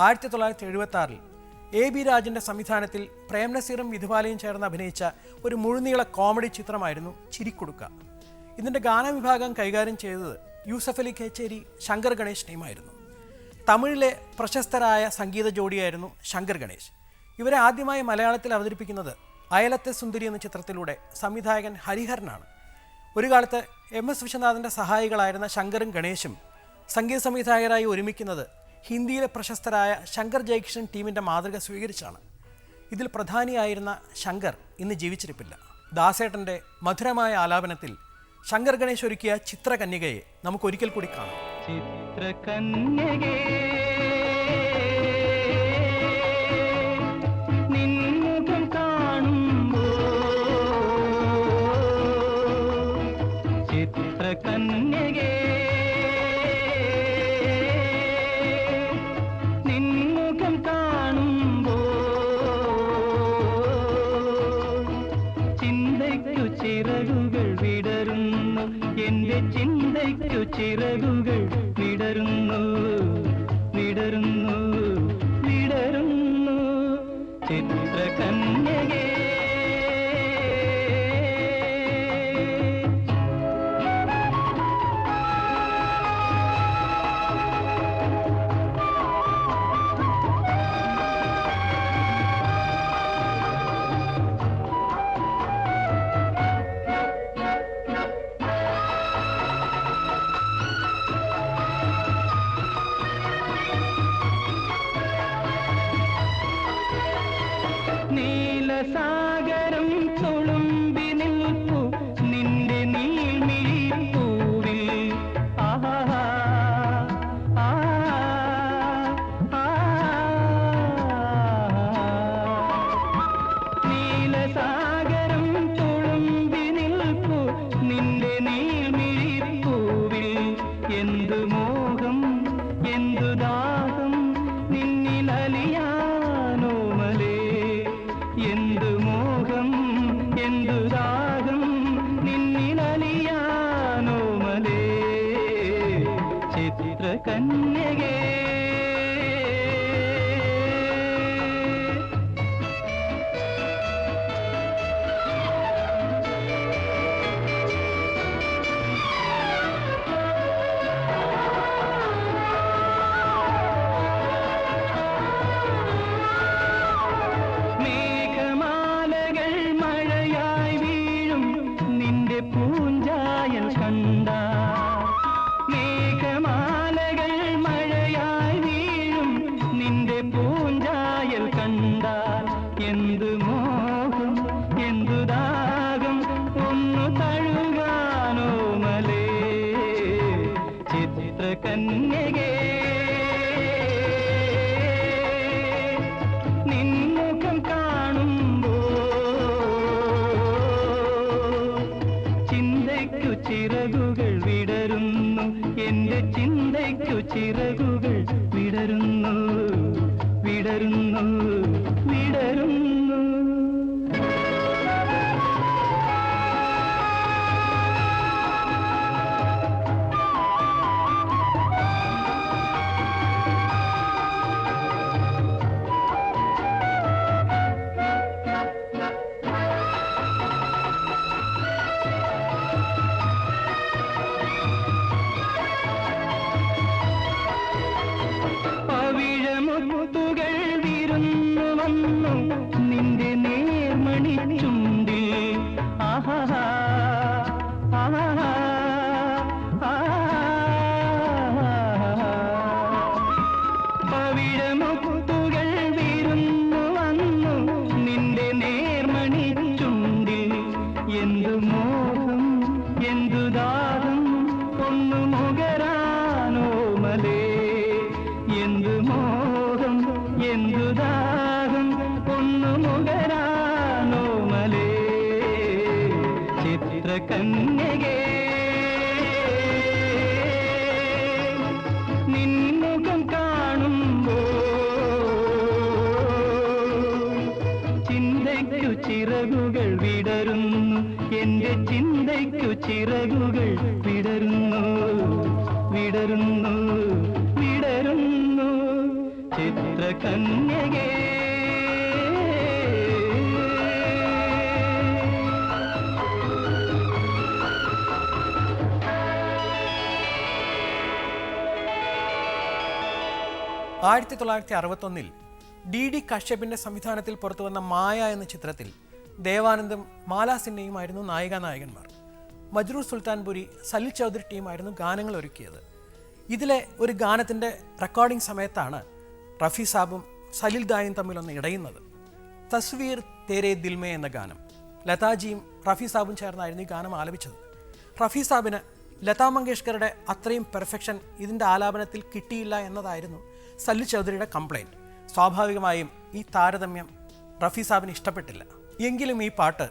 1976 AB രാജന്റെ സംവിധാനത്തിൽ പ്രേം നസീറും വിധുബാലയും ചേർന്ന് അഭിനയിച്ച ഒരു മുഴുനീള കോമഡി ചിത്രമായിരുന്നു ചിരിക്കുടുക്ക. ഇതിന്റെ ഗാനവിഭാഗം കൈകാര്യം ചെയ്തത് യൂസഫ് അലി കേച്ചേരി, ശങ്കർ ഗണേശ് ടീമായിരുന്നു. തമിഴിലെ പ്രശസ്തരായ സംഗീത ജോഡിയായിരുന്നു ശങ്കർ ഗണേശ്. ഇവരെ ആദ്യമായി മലയാളത്തിൽ അവതരിപ്പിക്കുന്നത് അയലത്തെ സുന്ദരി എന്ന ചിത്രത്തിലൂടെ സംവിധായകൻ ഹരിഹരനാണ്. ഒരു കാലത്ത് MS വിശ്വനാഥന്റെ സഹായികളായിരുന്ന ശങ്കറും ഗണേശും സംഗീത സംവിധായകരായി ഒരുമിക്കുന്നത് ഹിന്ദിയിലെ പ്രശസ്തരായ ശങ്കർ ജയകിഷൻ ടീമിൻ്റെ മാതൃക സ്വീകരിച്ചാണ്. ഇതിൽ പ്രധാനിയായിരുന്ന ശങ്കർ ഇന്ന് ജീവിച്ചിരിപ്പില്ല. ദാസേട്ടൻ്റെ മധുരമായ ആലാപനത്തിൽ ശങ്കർ ഗണേശ് ഒരുക്കിയ ചിത്രകന്യകയെ നമുക്കൊരിക്കൽ കൂടി കാണാം. ചിറകുകൾ വിടരുന്നു, എന്റെ ചിന്തയ്ക്കു ചിറകുകൾ വിടരുന്നു, വിടരുന്നു, വിടരുന്നു ചിത്രകന്യകേ. നീലസാഗരം തുളുമ്പി നിൽപ്പു നിന്റെ നീൽമിഴിപ്പൂവിൽ, ആഹാ നീലസാഗരം തുളുമ്പി നിൽപ്പു നിന്റെ നീൽമിഴിപ്പൂവിൽ, എന്തു മോഹം എന്തു ദാഹം നിന്നിലലിയാനോ മലേ, എന്തു മോഹം എന്തു ദാഹം നിന്നിലലിയാനോ മലേ ചിത്രകന്യകേ. പൂഞ്ചായൽ കണ്ട മേഘമാലകൾ മഴയായി വീഴും, നിന്റെ പൂഞ്ചായൽ കണ്ടാൽ എന്തു മോഹം എന്തു ദാഹം ഒന്നു തഴുകാനോ മലേ ചിത്രകന്യകേ. നിൻമുഖം കാണുമ്പോ ചിറകുകൾ വിടരുന്നു, എന്റെ ചിന്തയ്ക്കു ചിറകുകൾ വിടരുന്നു, വിടരുന്നു, വിടരുന്നു. മുത്തുകൾ വിരുന്നു വന്നു നിന്റെ നേർമണി ചുണ്ടിൽ, ആഹാ ആഹാ പവിഴമുത്തുകൾ വിരുന്നു വന്നു നിന്റെ നേർമണി ചുണ്ടിൽ, എന്തു മോഹം എന്തു ദാഹം ഒന്നു മുകരാനോ മലേ, എന്തു മോഹം എന്തു ദാഹം ഒന്നു മുകരാനോ മലേ ചിത്രകന്യകേ. നിൻമുഖം കാണുമ്പോ ചിന്തയ്ക്കു ചിറകുകൾ വിടരുന്നു, എന്റെ ചിന്തയ്ക്കു ചിറകുകൾ വിടരുന്നു, വിടരുന്നു, വിടരുന്നു ചിത്ര നേത്ര കന്യകേ. ആയിരത്തി 1961 DD കശ്യപിന്റെ സംവിധാനത്തിൽ പുറത്തുവന്ന മായ എന്ന ചിത്രത്തിൽ ദേവാനന്ദും മാലാ സിൻഹയുമായിരുന്നു നായികാനായകന്മാർ. മജ്റൂർ സുൽത്താൻപുരി, സലിൽ ചൗധരി ടീമായിരുന്നു ഗാനങ്ങൾ ഒരുക്കിയത്. ഇതിലെ ഒരു ഗാനത്തിൻ്റെ റെക്കോർഡിംഗ് സമയത്താണ് റഫി സാബും സലിൽ ദായും തമ്മിലൊന്ന് ഇടയുന്നത്. തസ്വീർ തേരെ ദിൽമേ എന്ന ഗാനം ലതാജിയും റഫി സാബും ചേർന്നായിരുന്നു ഈ ഗാനം ആലപിച്ചത്. റഫി സാബിന് ലതാ മങ്കേഷ്കറുടെ അത്രയും പെർഫെക്ഷൻ ഇതിൻ്റെ ആലാപനത്തിൽ കിട്ടിയില്ല എന്നതായിരുന്നു സലിൽ ചൗധരിയുടെ കംപ്ലൈൻറ്റ്. സ്വാഭാവികമായും ഈ താരതമ്യം റഫി സാബിന് ഇഷ്ടപ്പെട്ടില്ല. എങ്കിലും ഈ പാട്ട്